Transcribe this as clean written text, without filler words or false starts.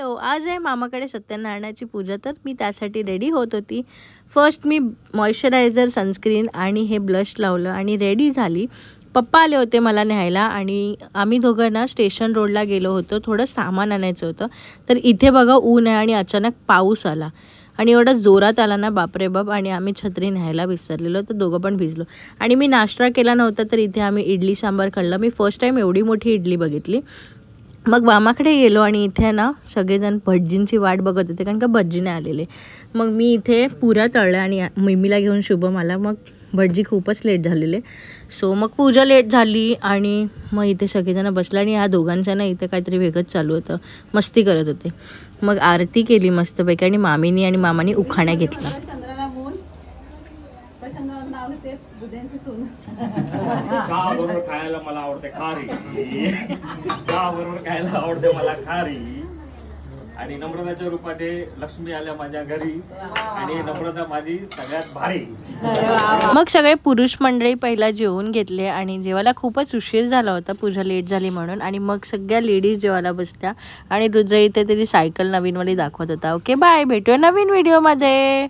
Hello, आज आहे मामाकडे सत्यनारायणाची पूजा, तर मी त्यासाठी रेडी होत होती. फर्स्ट मी मॉइश्चरायझर, सनस्क्रीन आणि हे ब्लश लावलं आणि रेडी झाली. पप्पा आले होते मला न्यायला आणि आम्ही दोघं ना स्टेशन रोडला गेलो होतो. थोडं सामान आणायचं होतं. तर इथे बघा ऊन आहे आणि अचानक पाऊस आला आणि एवढा जोरात आला ना, बापरे बाप. आणि आम्ही छत्री न्यायला विसरलेलो, तर दोघं पण भिजलो. आणि मी नाश्ता केला नव्हता, तर इथे आम्ही इडली सांबार खाल्लं. मी फर्स्ट टाईम एवढी मोठी इडली बघितली. मग मामाकडे गेलो आणि इथे ना सगळेजण भटजींची वाट बघत होते, कारण का भटजी नाही आलेले. मग मी इथे पुऱ्या तळल्या आणि मम्मीला घेऊन शुभम आला. मग भटजी खूपच लेट झालेले, सो मग पूजा लेट झाली. आणि मग इथे सगळेजण बसला आणि ह्या दोघांचं ना इथे काहीतरी वेगळंच चालू होतं, मस्ती करत होते. मग आरती केली मस्तपैकी आणि मामीनी आणि मामानी उखाण्या घेतला. चहा बरोबर खायला मला आवडते खारी, चहा बरोबर खायला आवडते मला खारी. आणि नम्रताच्या रूपाने लक्ष्मी आल्या माझ्या घरी आणि नम्रता माझी सगळ्यात भारी. मग सगळे पुरुष मंडळी पहिला जेवून घेतले आणि जेवायला खूपच उशीर झाला होता, पूजा लेट झाली म्हणून. आणि मग सगळ्या लेडीज जेवायला बसल्या आणि रुद्र इथे तरी सायकल नवीनवाली दाखवत होता. ओके बाय, भेटूया नवीन व्हिडिओमध्ये.